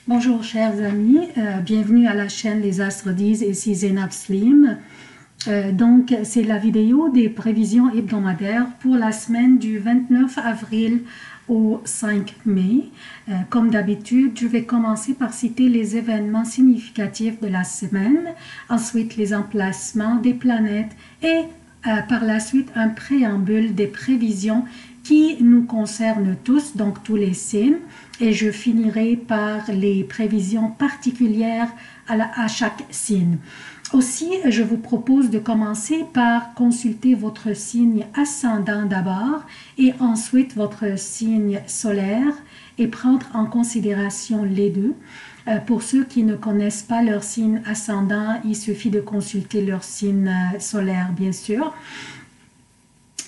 Bonjour chers amis, bienvenue à la chaîne Les Astres disent, ici Zénab Slim. Donc c'est la vidéo des prévisions hebdomadaires pour la semaine du 29 avril au 5 mai. Comme d'habitude, je vais commencer par citer les événements significatifs de la semaine, ensuite les emplacements des planètes et par la suite un préambule des prévisions qui nous concernent tous, donc tous les signes, et je finirai par les prévisions particulières à chaque signe. Aussi, je vous propose de commencer par consulter votre signe ascendant d'abord et ensuite votre signe solaire et prendre en considération les deux. Pour ceux qui ne connaissent pas leur signe ascendant, il suffit de consulter leur signe solaire, bien sûr.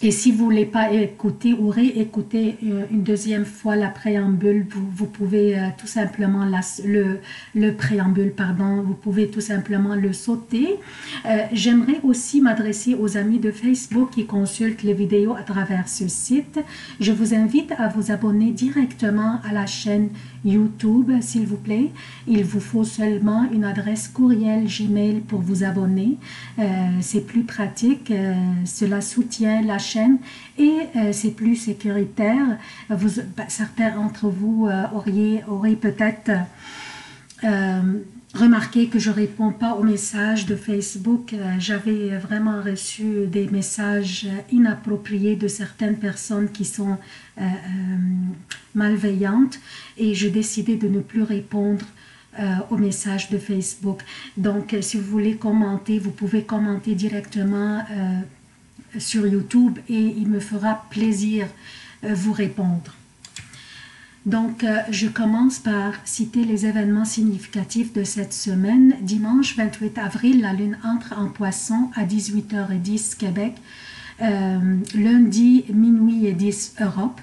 Et si vous ne voulez pas écouter ou réécouter une deuxième fois la préambule, vous pouvez tout simplement le préambule, pardon, vous pouvez tout simplement le sauter. J'aimerais aussi m'adresser aux amis de Facebook qui consultent les vidéos à travers ce site. Je vous invite à vous abonner directement à la chaîne YouTube, s'il vous plaît. Il vous faut seulement une adresse courriel Gmail pour vous abonner. C'est plus pratique, cela soutient la chaîne et c'est plus sécuritaire. Certains d'entre vous auraient peut-être remarqué que je ne réponds pas aux messages de Facebook. J'avais vraiment reçu des messages inappropriés de certaines personnes qui sont malveillantes et j'ai décidé de ne plus répondre aux messages de Facebook. Donc, si vous voulez commenter, vous pouvez commenter directement sur YouTube et il me fera plaisir vous répondre. Donc, je commence par citer les événements significatifs de cette semaine. Dimanche 28 avril, la Lune entre en Poisson à 18h10 Québec. Lundi, minuit et 10 Europe.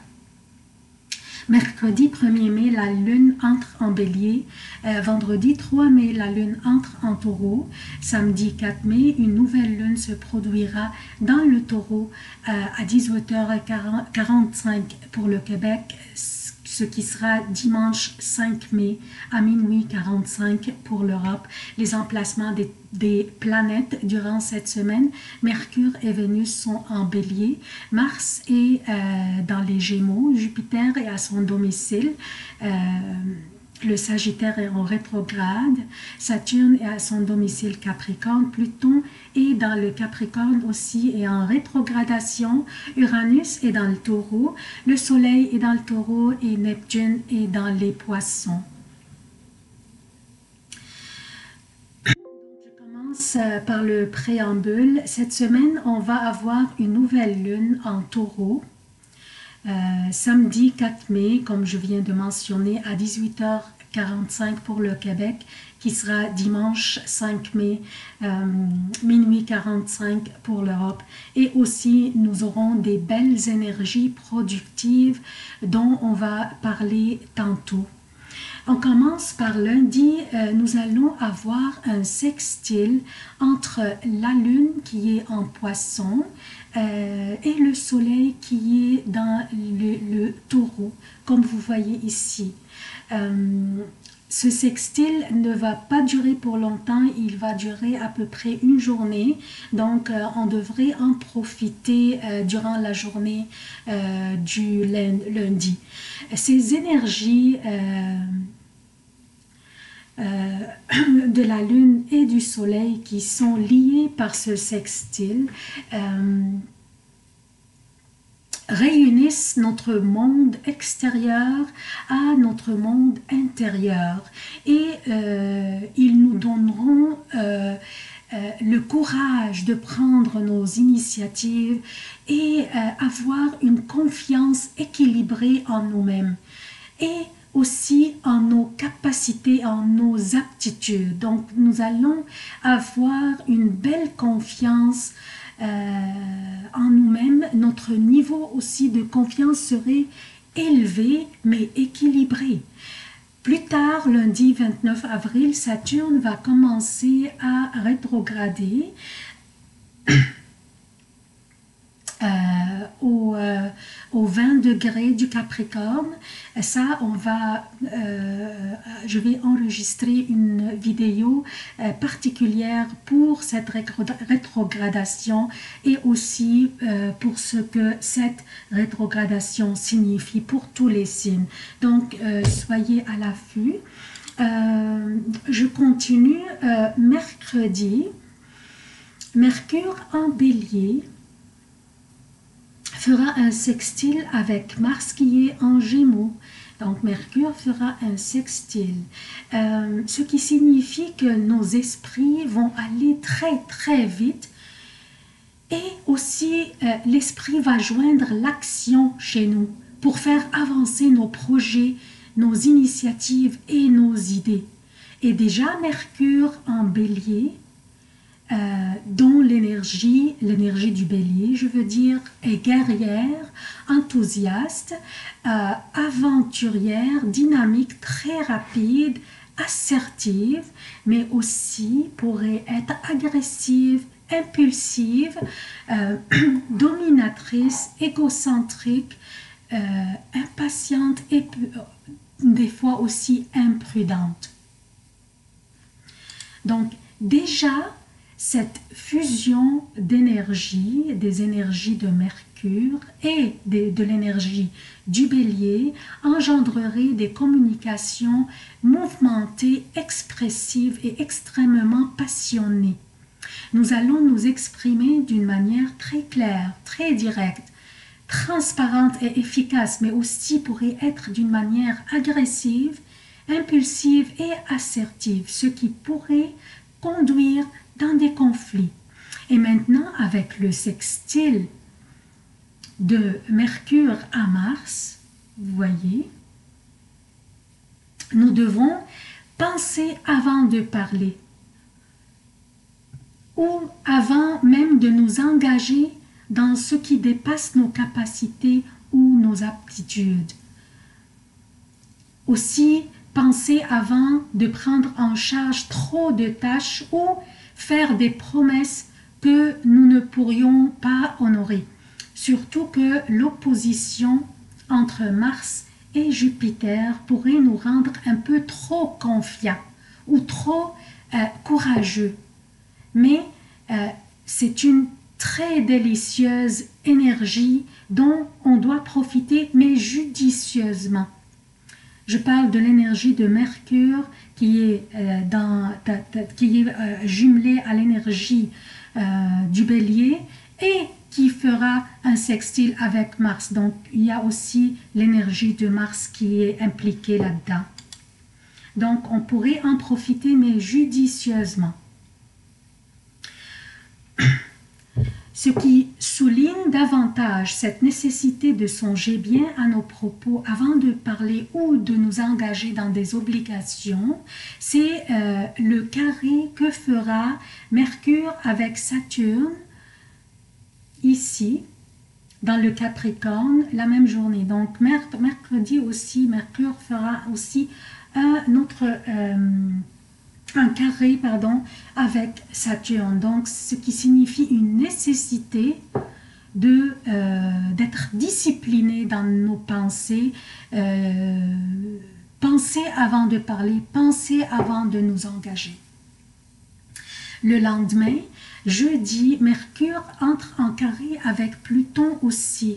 Mercredi 1er mai, la Lune entre en Bélier. Vendredi 3 mai, la Lune entre en Taureau. Samedi 4 mai, une nouvelle Lune se produira dans le Taureau à 18h45 pour le Québec, ce qui sera dimanche 5 mai à minuit 45 pour l'Europe. Les emplacements des planètes durant cette semaine, Mercure et Vénus sont en Bélier, Mars est dans les Gémeaux, Jupiter est à son domicile, le Sagittaire est en rétrograde, Saturne est à son domicile Capricorne, Pluton est dans le Capricorne aussi et en rétrogradation, Uranus est dans le Taureau, le Soleil est dans le Taureau et Neptune est dans les Poissons. Je commence par le préambule. Cette semaine, on va avoir une nouvelle lune en Taureau. Samedi 4 mai, comme je viens de mentionner, à 18h45 pour le Québec, qui sera dimanche 5 mai, minuit 45 pour l'Europe. Et aussi, nous aurons des belles énergies productives dont on va parler tantôt. On commence par lundi, nous allons avoir un sextile entre la Lune qui est en Poisson et le Soleil qui est dans le Taureau, comme vous voyez ici. Ce sextile ne va pas durer pour longtemps, il va durer à peu près une journée, donc on devrait en profiter durant la journée du lundi. Ces énergies de la Lune et du Soleil qui sont liées par ce sextile réunissent notre monde extérieur à notre monde intérieur et ils nous donneront le courage de prendre nos initiatives et avoir une confiance équilibrée en nous-mêmes et aussi en nos capacités, en nos aptitudes. Donc nous allons avoir une belle confiance en nous-mêmes. Notre niveau aussi de confiance serait élevé mais équilibré. Plus tard, lundi 29 avril, Saturne va commencer à rétrograder aux 20 degrés du Capricorne. Ça, je vais enregistrer une vidéo particulière pour cette rétrogradation et aussi pour ce que cette rétrogradation signifie pour tous les signes. Donc, soyez à l'affût. Je continue. Mercredi, Mercure en Bélier fera un sextile avec Mars qui est en Gémeaux. Donc Mercure fera un sextile, ce qui signifie que nos esprits vont aller très très vite et aussi l'esprit va joindre l'action chez nous pour faire avancer nos projets, nos initiatives et nos idées. Et déjà Mercure en Bélier, dont l'énergie du bélier, je veux dire, est guerrière, enthousiaste, aventurière, dynamique, très rapide, assertive, mais aussi pourrait être agressive, impulsive, dominatrice, égocentrique, impatiente et des fois aussi imprudente. Donc déjà, cette fusion d'énergie, des énergies de Mercure et de l'énergie du Bélier engendrerait des communications mouvementées, expressives et extrêmement passionnées. Nous allons nous exprimer d'une manière très claire, très directe, transparente et efficace, mais aussi pourrait être d'une manière agressive, impulsive et assertive, ce qui pourrait conduire dans des conflits. Et maintenant, avec le sextile de Mercure à Mars, vous voyez, nous devons penser avant de parler ou avant même de nous engager dans ce qui dépasse nos capacités ou nos aptitudes. Aussi, penser avant de prendre en charge trop de tâches ou faire des promesses que nous ne pourrions pas honorer. Surtout que l'opposition entre Mars et Jupiter pourrait nous rendre un peu trop confiants ou trop courageux. Mais c'est une très délicieuse énergie dont on doit profiter, mais judicieusement. Je parle de l'énergie de Mercure qui est, jumelée à l'énergie du Bélier et qui fera un sextile avec Mars. Donc, il y a aussi l'énergie de Mars qui est impliquée là-dedans. Donc, on pourrait en profiter, mais judicieusement. Ce qui souligne davantage cette nécessité de songer bien à nos propos avant de parler ou de nous engager dans des obligations, c'est le carré que fera Mercure avec Saturne ici, dans le Capricorne, la même journée. Donc mercredi aussi, Mercure fera aussi un carré avec Saturne, donc ce qui signifie une nécessité d'être discipliné dans nos pensées, penser avant de parler, penser avant de nous engager. Le lendemain, jeudi, Mercure entre en carré avec Pluton aussi,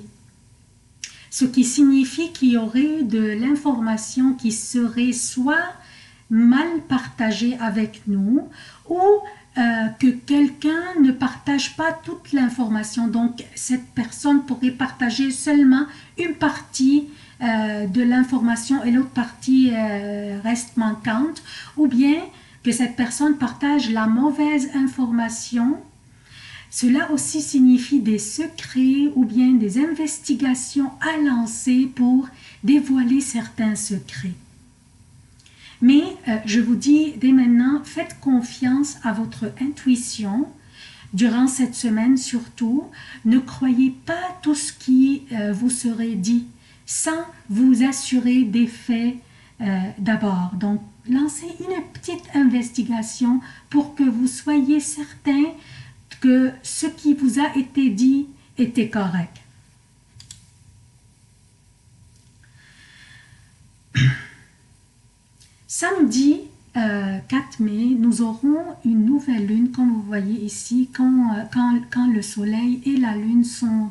ce qui signifie qu'il y aurait de l'information qui serait soit mal partagé avec nous ou que quelqu'un ne partage pas toute l'information. Donc, cette personne pourrait partager seulement une partie de l'information et l'autre partie reste manquante, ou bien que cette personne partage la mauvaise information. Cela aussi signifie des secrets ou bien des investigations à lancer pour dévoiler certains secrets. Mais je vous dis dès maintenant, faites confiance à votre intuition durant cette semaine surtout. Ne croyez pas tout ce qui vous serait dit sans vous assurer des faits d'abord. Donc, lancez une petite investigation pour que vous soyez certain que ce qui vous a été dit était correct. Samedi 4 mai, nous aurons une nouvelle lune, comme vous voyez ici, quand le soleil et la lune sont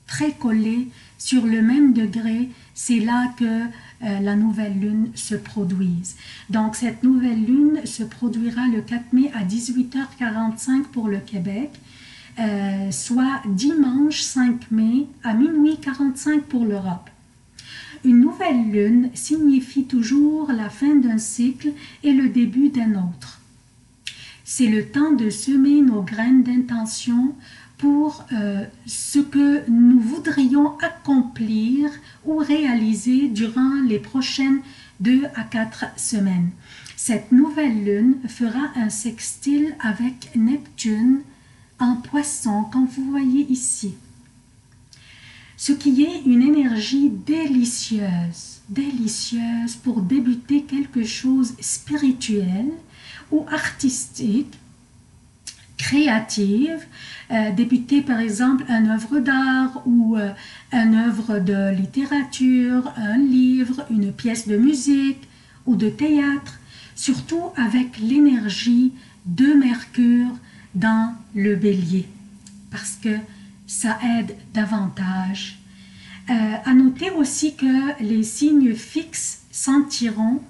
très collés sur le même degré, c'est là que la nouvelle lune se produise. Donc cette nouvelle lune se produira le 4 mai à 18h45 pour le Québec, soit dimanche 5 mai à minuit 45 pour l'Europe. Une nouvelle lune signifie toujours la fin d'un cycle et le début d'un autre. C'est le temps de semer nos graines d'intention pour ce que nous voudrions accomplir ou réaliser durant les prochaines 2 à 4 semaines. Cette nouvelle lune fera un sextile avec Neptune en Poisson, comme vous voyez ici. Ce qui est une énergie délicieuse pour débuter quelque chose spirituel ou artistique, créative, débuter par exemple une œuvre d'art ou une œuvre de littérature, un livre, une pièce de musique ou de théâtre, surtout avec l'énergie de Mercure dans le Bélier, parce que ça aide davantage. À noter aussi que les signes fixes sentiront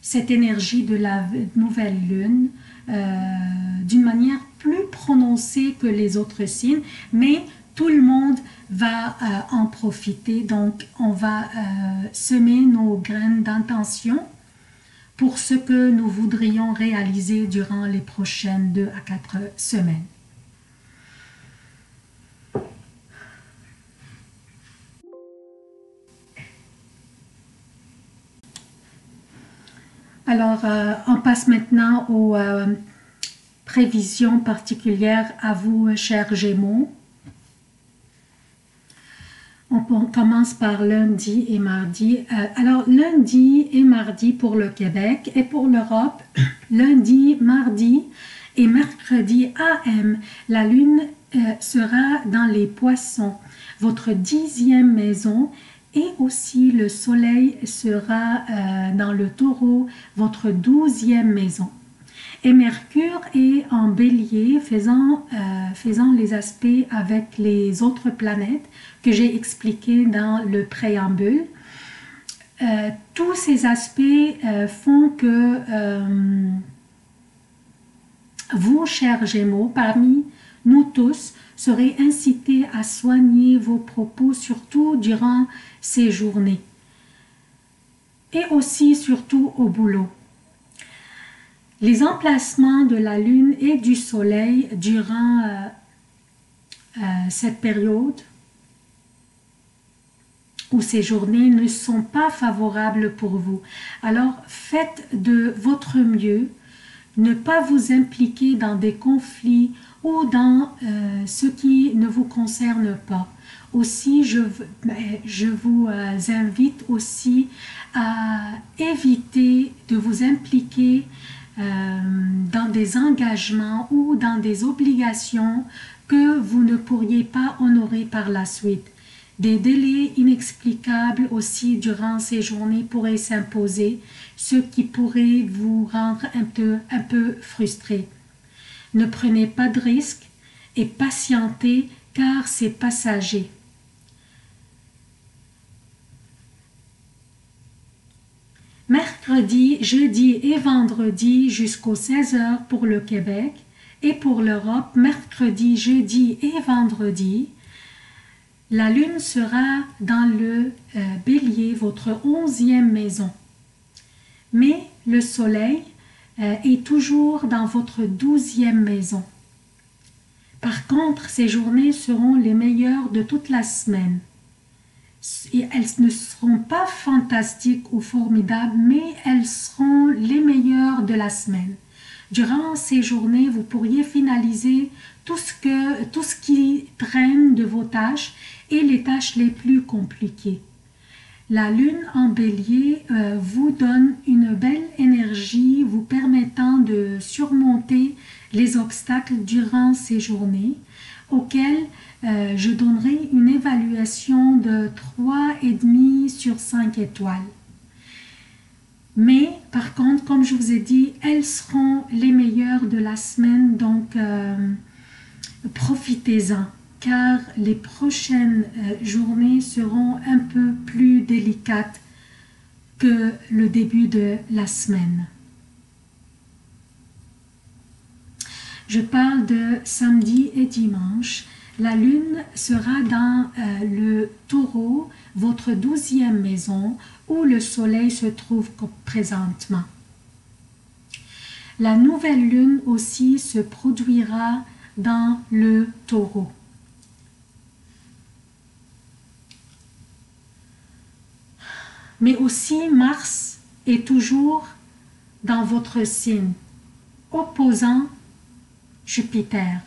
cette énergie de la nouvelle lune d'une manière plus prononcée que les autres signes, mais tout le monde va en profiter. Donc, on va semer nos graines d'intention pour ce que nous voudrions réaliser durant les prochaines 2 à 4 semaines. Alors, on passe maintenant aux prévisions particulières à vous, chers Gémeaux. On commence par lundi et mardi. Alors, lundi et mardi pour le Québec et pour l'Europe, lundi, mardi et mercredi AM, la lune sera dans les Poissons, votre 10e maison, et aussi le soleil sera dans le Taureau, votre 12e maison. Et Mercure est en Bélier, faisant les aspects avec les autres planètes que j'ai expliqué dans le préambule. Tous ces aspects font que vous, chers Gémeaux, parmi nous tous, serez incités à soigner vos propos, surtout durant ces journées. Et aussi, surtout, au boulot. Les emplacements de la Lune et du Soleil durant cette période ou ces journées ne sont pas favorables pour vous. Alors, faites de votre mieux, ne pas vous impliquer dans des conflits ou dans ce qui ne vous concerne pas. Aussi, je vous invite aussi à éviter de vous impliquer dans des engagements ou dans des obligations que vous ne pourriez pas honorer par la suite. Des délais inexplicables aussi durant ces journées pourraient s'imposer, ce qui pourrait vous rendre un peu frustré. Ne prenez pas de risques et patientez car c'est passager. Mercredi, jeudi et vendredi jusqu'aux 16h pour le Québec et pour l'Europe, mercredi, jeudi et vendredi, la Lune sera dans le Bélier, votre 11e maison. Mais le Soleil est toujours dans votre 12e maison. Par contre, ces journées seront les meilleures de toute la semaine. Et elles ne seront pas fantastiques ou formidables, mais elles seront les meilleures de la semaine. Durant ces journées, vous pourriez finaliser tout ce qui traîne de vos tâches et les tâches les plus compliquées. La Lune en Bélier vous donne une belle énergie vous permettant de surmonter les obstacles durant ces journées, auxquelles je donnerai une évaluation de 3,5 sur 5 étoiles. Mais par contre, comme je vous ai dit, elles seront les meilleures de la semaine, donc profitez-en, car les prochaines journées seront un peu plus délicates que le début de la semaine. Je parle de samedi et dimanche. La lune sera dans le taureau, votre 12e maison, où le soleil se trouve présentement. La nouvelle lune aussi se produira dans le taureau. Mais aussi Mars est toujours dans votre signe, opposant Jupiter.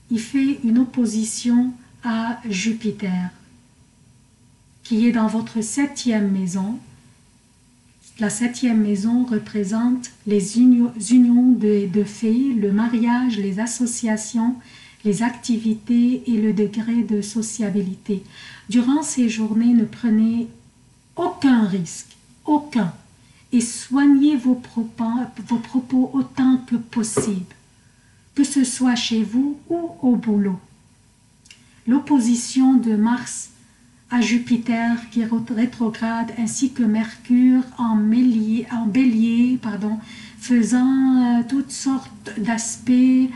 Il fait une opposition à Jupiter, qui est dans votre 7e maison. La 7e maison représente les unions de faits, le mariage, les associations, les activités et le degré de sociabilité. Durant ces journées, ne prenez aucun risque, aucun, et soignez vos propos autant que possible, que ce soit chez vous ou au boulot. L'opposition de Mars à Jupiter qui est rétrograde ainsi que Mercure en bélier, faisant toutes sortes d'aspects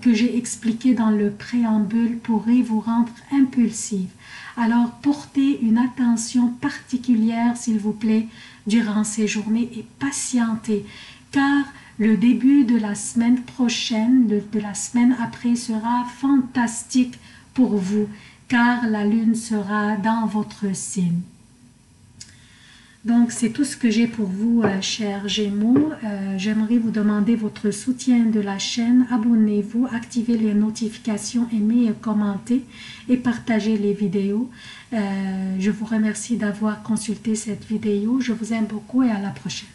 que j'ai expliqués dans le préambule pourraient vous rendre impulsif. Alors portez une attention particulière s'il vous plaît durant ces journées et patientez, car le début de la semaine prochaine, de la semaine après sera fantastique pour vous, car la lune sera dans votre signe. Donc, c'est tout ce que j'ai pour vous, chers Gémeaux. J'aimerais vous demander votre soutien de la chaîne. Abonnez-vous, activez les notifications, aimez, commentez et partagez les vidéos. Je vous remercie d'avoir consulté cette vidéo. Je vous aime beaucoup et à la prochaine.